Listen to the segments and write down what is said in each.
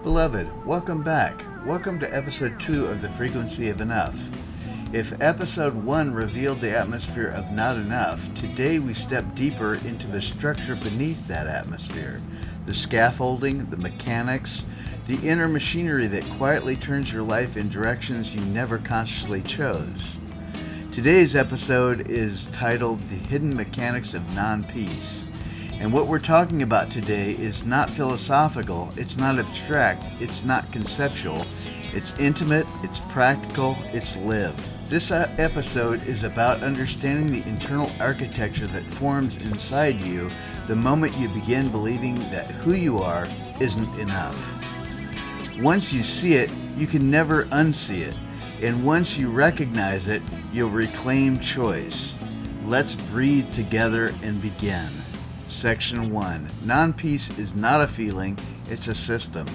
Beloved, welcome back. Welcome to episode 2 of The Frequency of Enough. If episode 1 revealed the atmosphere of not enough, today we step deeper into the structure beneath that atmosphere. The scaffolding, the mechanics, the inner machinery that quietly turns your life in directions you never consciously chose. Today's episode is titled The Hidden Mechanics of Non-Peace. And what we're talking about today is not philosophical, it's not abstract, it's not conceptual, it's intimate, it's practical, it's lived. This episode is about understanding the internal architecture that forms inside you the moment you begin believing that who you are isn't enough. Once you see it, you can never unsee it. And once you recognize it, you'll reclaim choice. Let's breathe together and begin. Section 1. Non-peace is not a feeling, it's a system.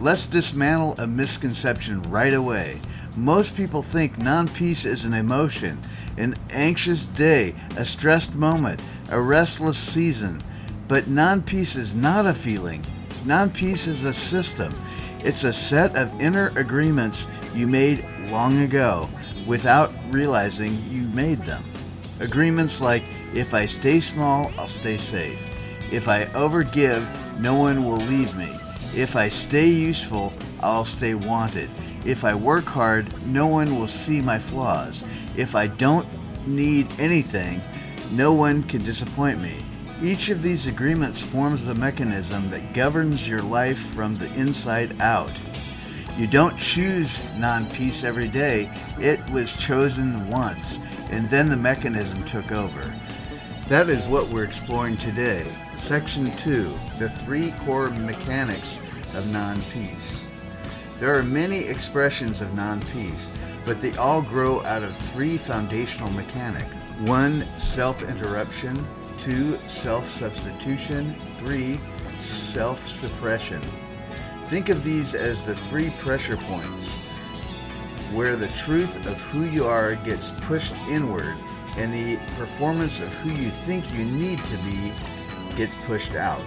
Let's dismantle a misconception right away. Most people think non-peace is an emotion, an anxious day, a stressed moment, a restless season. But non-peace is not a feeling. Non-peace is a system. It's a set of inner agreements you made long ago without realizing you made them. Agreements like, if I stay small, I'll stay safe. If I overgive, no one will leave me. If I stay useful, I'll stay wanted. If I work hard, no one will see my flaws. If I don't need anything, no one can disappoint me. Each of these agreements forms the mechanism that governs your life from the inside out. You don't choose non-peace every day. It was chosen once, and then the mechanism took over. That is what we're exploring today. Section 2, the 3 core mechanics of non-peace. There are many expressions of non-peace, but they all grow out of 3 foundational mechanics. 1. Self-interruption. 2. Self-substitution. 3. Self-suppression. Think of these as the 3 pressure points where the truth of who you are gets pushed inward and the performance of who you think you need to be gets pushed out.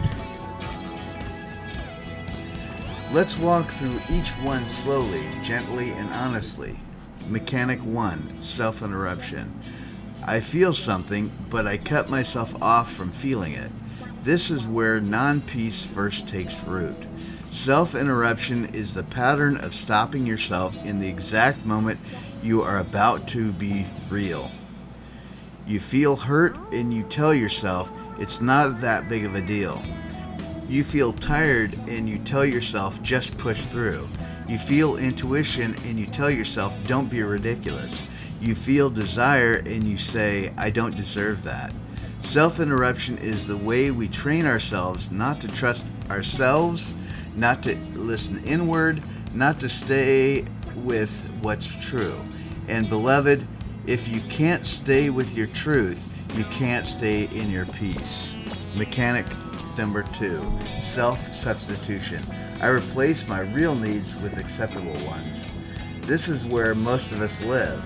Let's walk through each one slowly, gently, and honestly. Mechanic 1, self-interruption. I feel something, but I cut myself off from feeling it. This is where non-peace first takes root. Self-interruption is the pattern of stopping yourself in the exact moment you are about to be real. You feel hurt and you tell yourself it's not that big of a deal. You feel tired and you tell yourself just push through. You feel intuition and you tell yourself don't be ridiculous. You feel desire and you say I don't deserve that. Self-interruption is the way we train ourselves not to trust ourselves, not to listen inward, not to stay with what's true. And beloved, if you can't stay with your truth, you can't stay in your peace. Mechanic number 2, self-substitution. I replace my real needs with acceptable ones. This is where most of us live.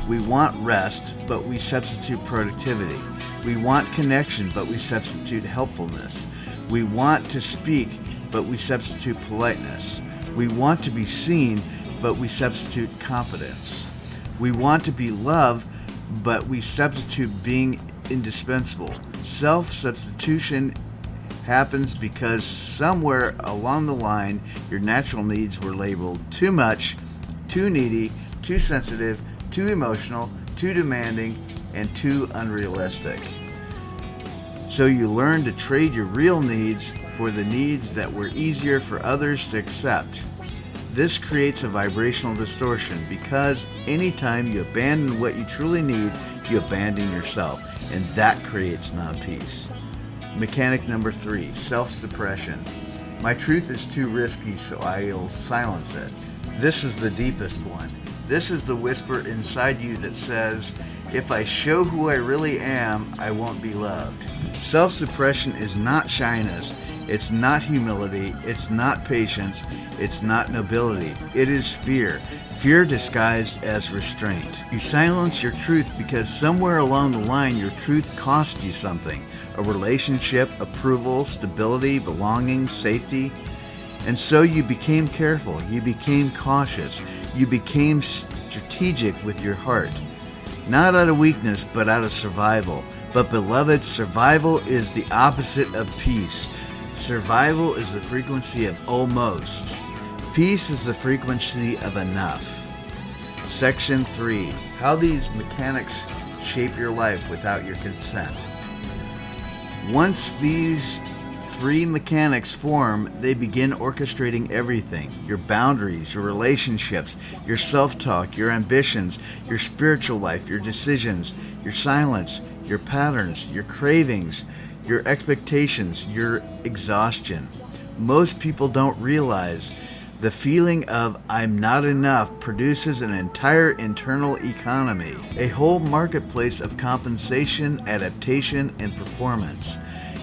We want rest, but we substitute productivity. We want connection, but we substitute helpfulness. We want to speak, but we substitute politeness. We want to be seen, but we substitute competence. We want to be loved, but we substitute being indispensable. Self-substitution happens because somewhere along the line, your natural needs were labeled too much, too needy, too sensitive, too emotional, too demanding, and too unrealistic. So you learn to trade your real needs for the needs that were easier for others to accept. This creates a vibrational distortion because anytime you abandon what you truly need, you abandon yourself, and that creates non-peace. Mechanic number 3, self-suppression. My truth is too risky, so I'll silence it. This is the deepest one. This is the whisper inside you that says, if I show who I really am, I won't be loved. Self-suppression is not shyness, it's not humility, it's not patience, it's not nobility. It is fear. Fear disguised as restraint. You silence your truth because somewhere along the line your truth cost you something. A relationship, approval, stability, belonging, safety. And so you became careful, you became cautious, you became strategic with your heart. Not out of weakness, but out of survival. But beloved, survival is the opposite of peace. Survival is the frequency of almost. Peace is the frequency of enough. Section 3. How these mechanics shape your life without your consent. Once these 3 mechanics form, they begin orchestrating everything. Your boundaries, your relationships, your self-talk, your ambitions, your spiritual life, your decisions, your silence, your patterns, your cravings, your expectations, your exhaustion. Most people don't realize the feeling of I'm not enough produces an entire internal economy, a whole marketplace of compensation, adaptation, and performance.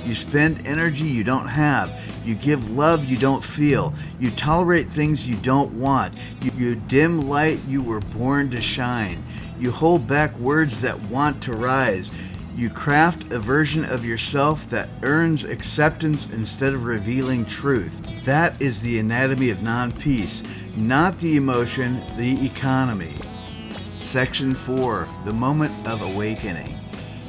You spend energy you don't have. You give love you don't feel. You tolerate things you don't want. You dim light you were born to shine. You hold back words that want to rise. You craft a version of yourself that earns acceptance instead of revealing truth. That is the anatomy of non-peace, not the emotion, the economy. Section 4. The moment of awakening.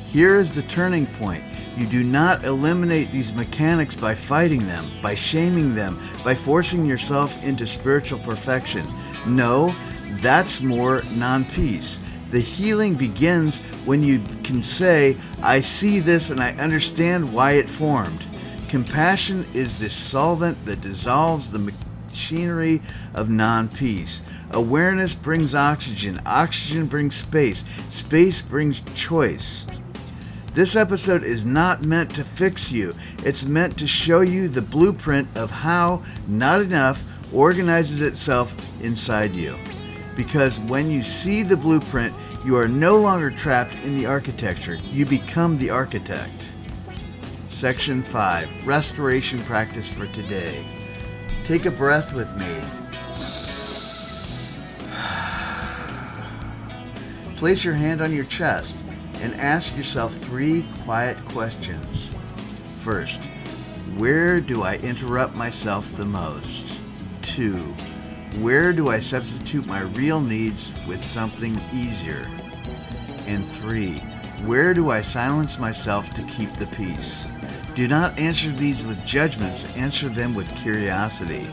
Here is the turning point. You do not eliminate these mechanics by fighting them, by shaming them, by forcing yourself into spiritual perfection. No, that's more non-peace. The healing begins when you can say, I see this and I understand why it formed. Compassion is the solvent that dissolves the machinery of non-peace. Awareness brings oxygen. Oxygen brings space. Space brings choice. This episode is not meant to fix you. It's meant to show you the blueprint of how not enough organizes itself inside you. Because when you see the blueprint, you are no longer trapped in the architecture. You become the architect. Section 5. Restoration practice for today. Take a breath with me. Place your hand on your chest and ask yourself 3 quiet questions. First, where do I interrupt myself the most? 2, where do I substitute my real needs with something easier? And 3, where do I silence myself to keep the peace? Do not answer these with judgments, answer them with curiosity.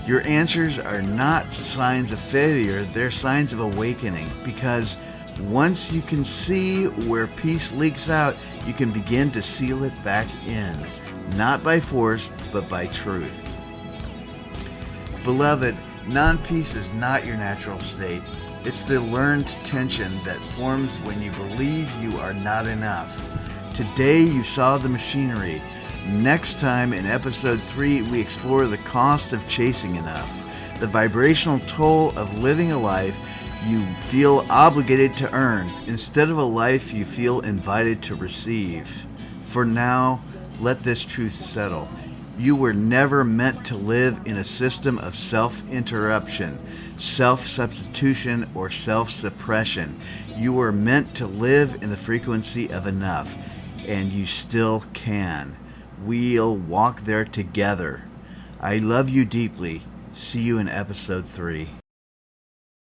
Your answers are not signs of failure, they're signs of awakening, because once you can see where peace leaks out, you can begin to seal it back in, not by force, but by truth. Beloved, non-peace is not your natural state. It's the learned tension that forms when you believe you are not enough. Today you saw the machinery. Next time in episode 3, we explore the cost of chasing enough, the vibrational toll of living a life you feel obligated to earn instead of a life you feel invited to receive. For now, let this truth settle. You were never meant to live in a system of self-interruption, self-substitution, or self-suppression. You were meant to live in the frequency of enough, and you still can. We'll walk there together. I love you deeply. See you in episode 3.